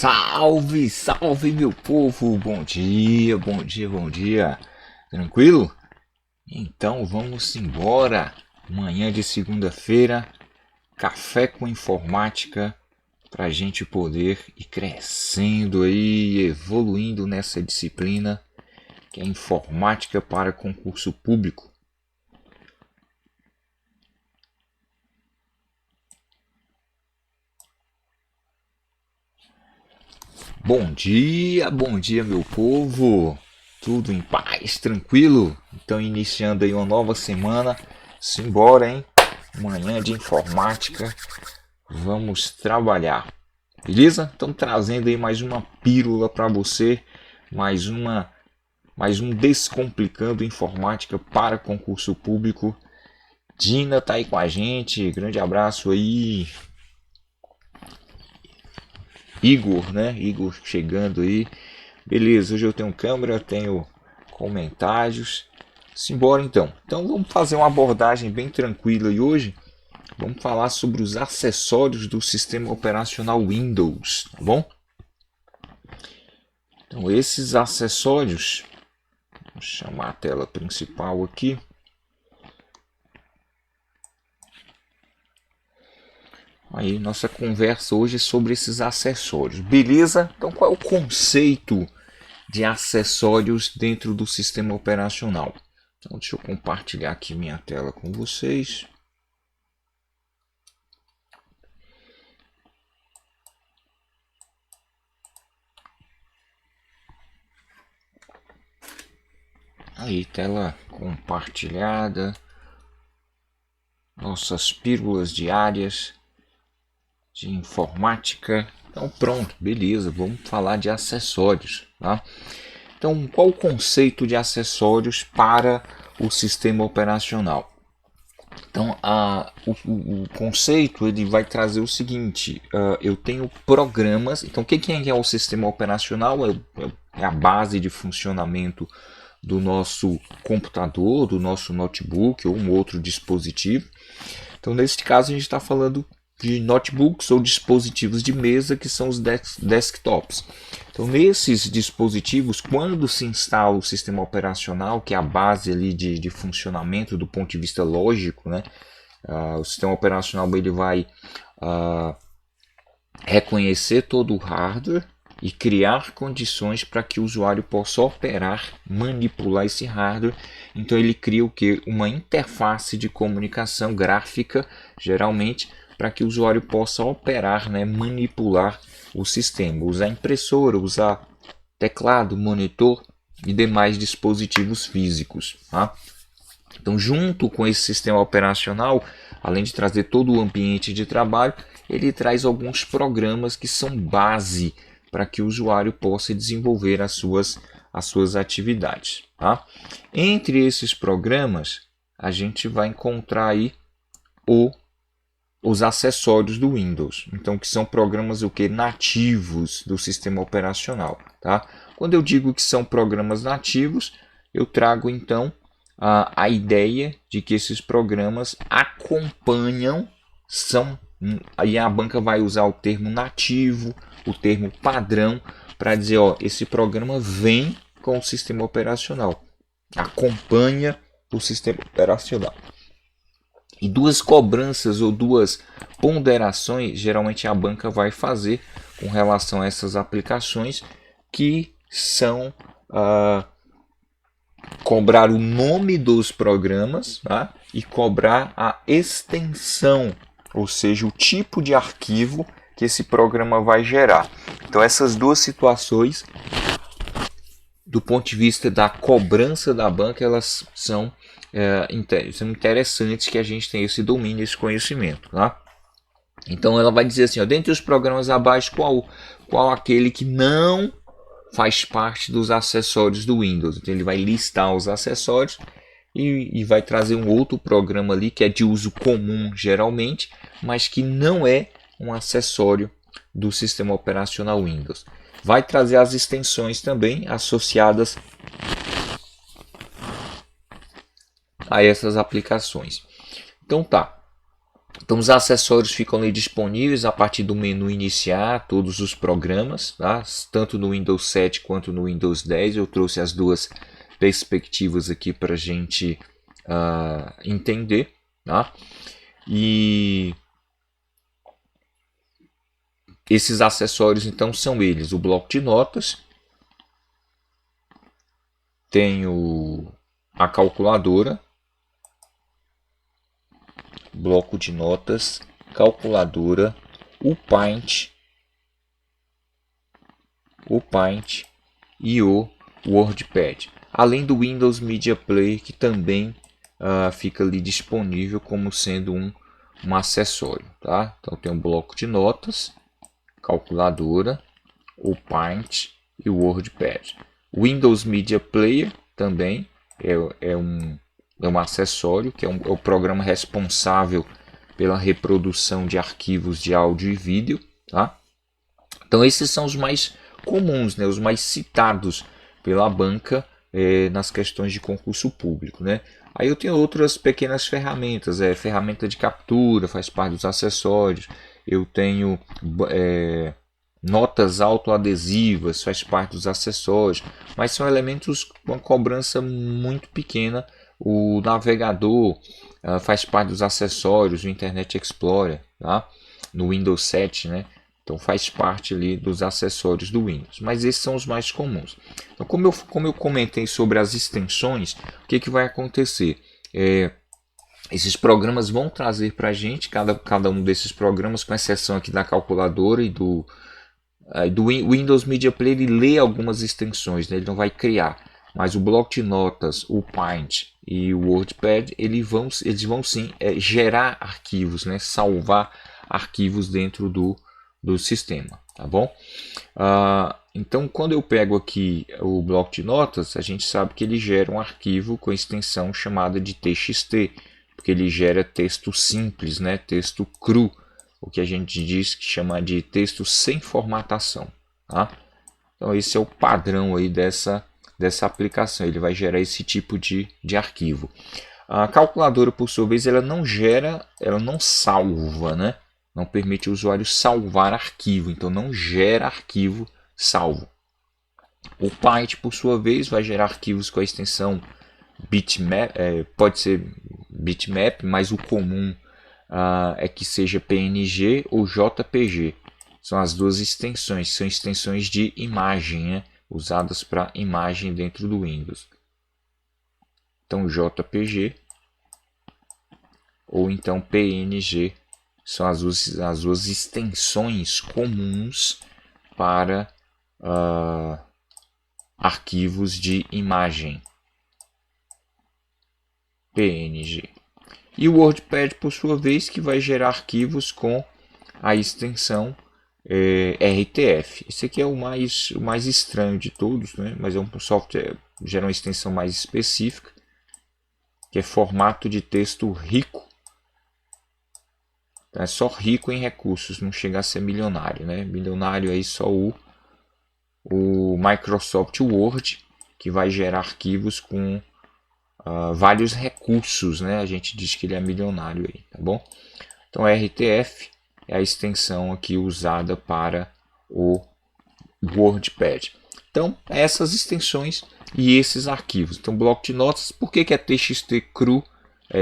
Salve, salve meu povo! Bom dia, bom dia, bom dia. Tranquilo? Então vamos embora. Manhã de segunda-feira, café com informática para a gente poder ir crescendo aí, evoluindo nessa disciplina que é informática para concurso público. Bom dia meu povo! Tudo em paz, tranquilo? Então iniciando aí uma nova semana, simbora hein? Manhã de informática, vamos trabalhar, beleza? Estamos trazendo aí mais uma pílula para você, mais um Descomplicando Informática para concurso público. Dina tá aí com a gente, grande abraço aí. Igor, né? Igor chegando aí. Beleza, hoje eu tenho câmera, tenho comentários. Simbora então. Então vamos fazer uma abordagem bem tranquila e hoje vamos falar sobre os acessórios do sistema operacional Windows, tá bom? Então esses acessórios, vou chamar a tela principal aqui. Aí nossa conversa hoje é sobre esses acessórios, beleza? Então qual é o conceito de acessórios dentro do sistema operacional? Então deixa eu compartilhar aqui minha tela com vocês. Aí, tela compartilhada. Nossas pílulas diárias de informática. Então pronto, beleza, vamos falar de acessórios, tá? Então, qual o conceito de acessórios para o sistema operacional? Então, o conceito ele vai trazer o seguinte: eu tenho programas. Então, o que é o sistema operacional? É a base de funcionamento do nosso computador, do nosso notebook ou um outro dispositivo. Então, neste caso, a gente está falando de notebooks ou dispositivos de mesa, que são os desktops. Então, nesses dispositivos, quando se instala o sistema operacional, que é a base ali de funcionamento do ponto de vista lógico, né? O sistema operacional ele vai reconhecer todo o hardware e criar condições para que o usuário possa operar, manipular esse hardware. Então ele cria o que? Uma interface de comunicação gráfica, geralmente, para que o usuário possa operar, né, manipular o sistema, usar impressora, usar teclado, monitor e demais dispositivos físicos. Tá? Então, junto com esse sistema operacional, além de trazer todo o ambiente de trabalho, ele traz alguns programas que são base para que o usuário possa desenvolver as suas atividades. Tá? Entre esses programas, a gente vai encontrar aí os acessórios do Windows, então que são programas nativos do sistema operacional. Tá? Quando eu digo que são programas nativos, eu trago então a ideia de que esses programas acompanham, aí a banca vai usar o termo nativo, o termo padrão, para dizer, esse programa vem com o sistema operacional, acompanha o sistema operacional. E duas cobranças ou duas ponderações, geralmente a banca vai fazer com relação a essas aplicações, que são cobrar o nome dos programas, tá? E cobrar a extensão, ou seja, o tipo de arquivo que esse programa vai gerar. Então essas duas situações, do ponto de vista da cobrança da banca, elas são interessantes que a gente tenha esse domínio, esse conhecimento. Tá? Então ela vai dizer assim, dentre os programas abaixo, qual aquele que não faz parte dos acessórios do Windows. Então ele vai listar os acessórios e vai trazer um outro programa ali que é de uso comum geralmente, mas que não é um acessório do sistema operacional Windows. Vai trazer as extensões também associadas a essas aplicações. Então tá. Então os acessórios ficam ali disponíveis a partir do menu iniciar, todos os programas, tá? Tanto no Windows 7 quanto no Windows 10. Eu trouxe as duas perspectivas aqui para a gente entender. Tá? E esses acessórios então são eles: o bloco de notas, tem a calculadora, bloco de notas, calculadora, o Paint e o WordPad. Além do Windows Media Player, que também fica ali disponível como sendo um acessório. Tá? Então tem um bloco de notas, calculadora, o Paint e o WordPad. Windows Media Player também é um acessório, que é o programa responsável pela reprodução de arquivos de áudio e vídeo. Tá? Então esses são os mais comuns, né, os mais citados pela banca nas questões de concurso público. Né? Aí eu tenho outras pequenas ferramentas, ferramenta de captura, faz parte dos acessórios. Eu tenho notas autoadesivas, faz parte dos acessórios, mas são elementos com uma cobrança muito pequena. O navegador faz parte dos acessórios, o Internet Explorer, tá? No Windows 7, né? Então faz parte ali dos acessórios do Windows, mas esses são os mais comuns. Então, como eu comentei sobre as extensões, o que vai acontecer? Esses programas vão trazer para a gente, cada um desses programas, com exceção aqui da calculadora e do Windows Media Player, ele lê algumas extensões, né? Ele não vai criar, mas o bloco de notas, o Paint e o WordPad, eles vão sim gerar arquivos, né? Salvar arquivos dentro do sistema, tá bom? Então, quando eu pego aqui o bloco de notas, a gente sabe que ele gera um arquivo com extensão chamada de TXT, porque ele gera texto simples, né? Texto cru, o que a gente diz que chama de texto sem formatação. Tá? Então, esse é o padrão aí dessa aplicação, ele vai gerar esse tipo de arquivo. A calculadora, por sua vez, ela não salva, né? Não permite o usuário salvar arquivo, então não gera arquivo salvo. O Paint, por sua vez, vai gerar arquivos com a extensão bitmap, pode ser bitmap, mas o comum é que seja PNG ou JPG. São as duas extensões, são extensões de imagem, né? Usadas para imagem dentro do Windows. Então JPG ou então PNG são as duas extensões comuns para arquivos de imagem, PNG. E o WordPad, por sua vez, que vai gerar arquivos com a extensão RTF. Esse aqui é o mais estranho de todos, né? Mas é um software que gera uma extensão mais específica, que é formato de texto rico. É só rico em recursos, não chega a ser milionário, né? Milionário aí só o Microsoft Word, que vai gerar arquivos com vários recursos, né? A gente diz que ele é milionário aí, tá bom? Então RTF é a extensão aqui usada para o WordPad. Então essas extensões e esses arquivos. Então bloco de notas, por que é TXT cru?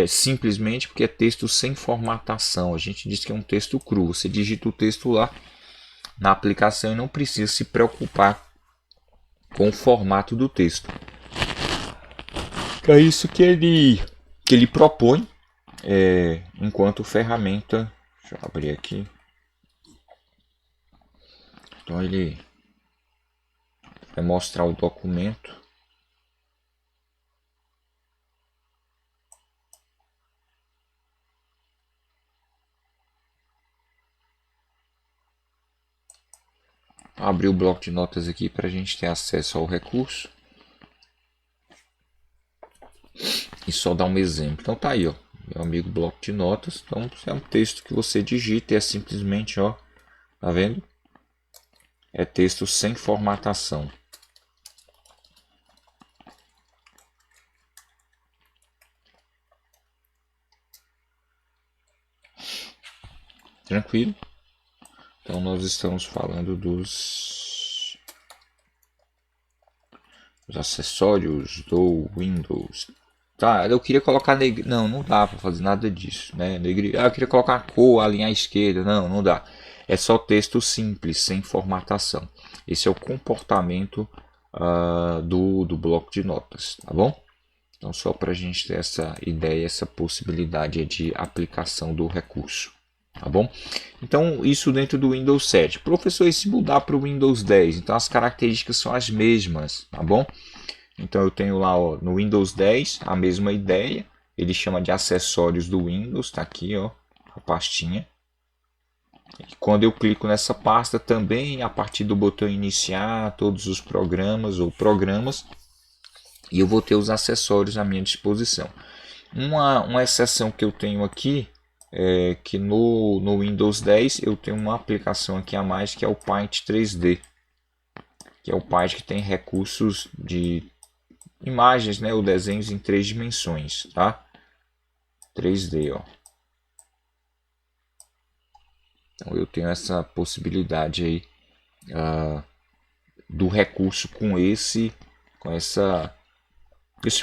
Simplesmente porque é texto sem formatação. A gente diz que é um texto cru. Você digita o texto lá na aplicação e não precisa se preocupar com o formato do texto. É isso que ele propõe enquanto ferramenta. Deixa eu abrir aqui. Então ele vai mostrar o documento. Abrir o bloco de notas aqui para a gente ter acesso ao recurso. E só dar um exemplo. Então tá aí, ó, meu amigo bloco de notas. Então é um texto que você digita e é simplesmente, ó, tá vendo? É texto sem formatação. Tranquilo? Então nós estamos falando dos acessórios do Windows. Tá, eu queria colocar não, não dá para fazer nada disso, né? Eu queria colocar a cor ali à esquerda, não, não dá. É só texto simples, sem formatação. Esse é o comportamento do bloco de notas, tá bom? Então só para a gente ter essa ideia, essa possibilidade de aplicação do recurso, tá bom? Então isso dentro do Windows 7. Professor, e se mudar para o Windows 10? Então as características são as mesmas, tá bom? Então eu tenho lá, ó, no Windows 10 a mesma ideia. Ele chama de acessórios do Windows, está aqui, ó, a pastinha. E quando eu clico nessa pasta também, a partir do botão iniciar, todos os programas ou programas, e eu vou ter os acessórios à minha disposição. Uma exceção que eu tenho aqui é que no Windows 10 eu tenho uma aplicação aqui a mais, que é o Paint 3D, que é o Paint que tem recursos de imagens, né, ou desenhos em 3 dimensões, tá? 3D, ó. Então eu tenho essa possibilidade aí do recurso com esse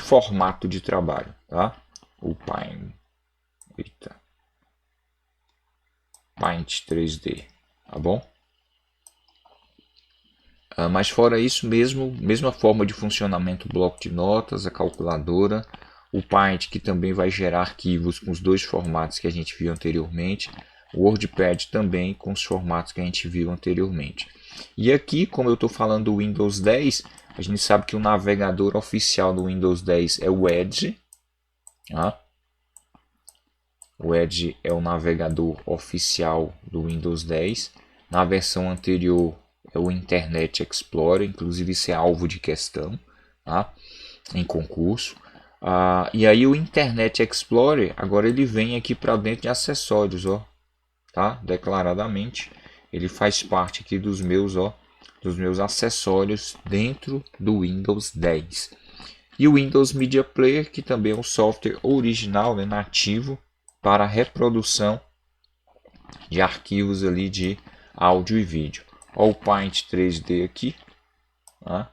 formato de trabalho, tá? O Paint 3D, tá bom? Mas fora isso mesmo, mesma forma de funcionamento, o bloco de notas, a calculadora, o Paint que também vai gerar arquivos com os dois formatos que a gente viu anteriormente, o WordPad também com os formatos que a gente viu anteriormente. E aqui, como eu estou falando do Windows 10, a gente sabe que o navegador oficial do Windows 10 é o Edge. Tá? O Edge é o navegador oficial do Windows 10. Na versão anterior é o Internet Explorer, inclusive isso é alvo de questão, tá? Em concurso. E aí o Internet Explorer, agora ele vem aqui para dentro de acessórios, ó, tá? Declaradamente, ele faz parte aqui dos meus acessórios dentro do Windows 10. E o Windows Media Player, que também é um software original, né, nativo, para reprodução de arquivos ali de áudio e vídeo. Olha o Paint 3D aqui. Tá?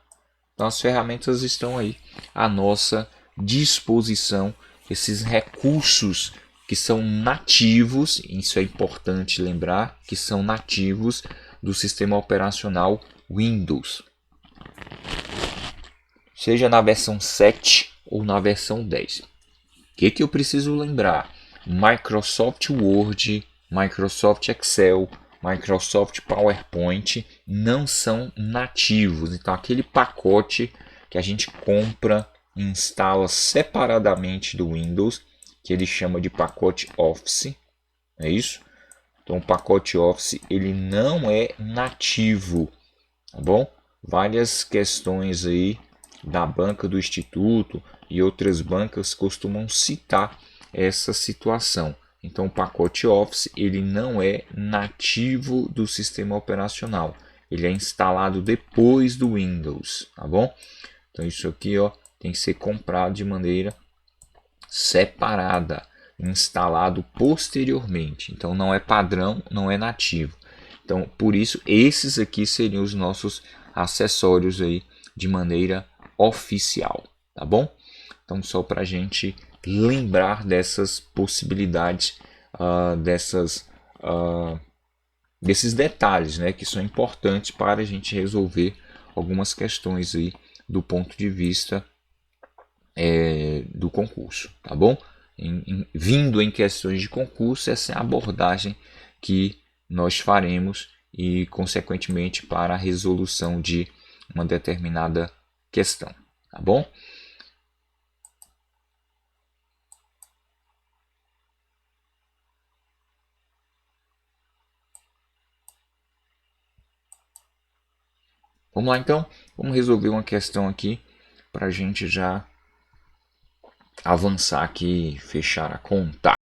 Então as ferramentas estão aí à nossa disposição. Esses recursos que são nativos, isso é importante lembrar, que são nativos do sistema operacional Windows. Seja na versão 7 ou na versão 10. O que eu preciso lembrar? Microsoft Word, Microsoft Excel, Microsoft PowerPoint não são nativos. Então aquele pacote que a gente compra e instala separadamente do Windows, que ele chama de pacote Office, é isso? Então o pacote Office ele não é nativo, tá bom? Várias questões aí da banca do Instituto e outras bancas costumam citar essa situação. Então o pacote Office ele não é nativo do sistema operacional, ele é instalado depois do Windows, tá bom? Então isso aqui, ó, tem que ser comprado de maneira separada, instalado posteriormente. Então não é padrão, não é nativo. Então por isso esses aqui seriam os nossos acessórios aí de maneira oficial, tá bom? Então só para a gente lembrar dessas possibilidades, desses detalhes, né, que são importantes para a gente resolver algumas questões aí do ponto de vista do concurso, tá bom? Vindo em questões de concurso, essa é a abordagem que nós faremos e, consequentemente, para a resolução de uma determinada questão, tá bom? Vamos lá então, vamos resolver uma questão aqui para a gente já avançar aqui e fechar a conta.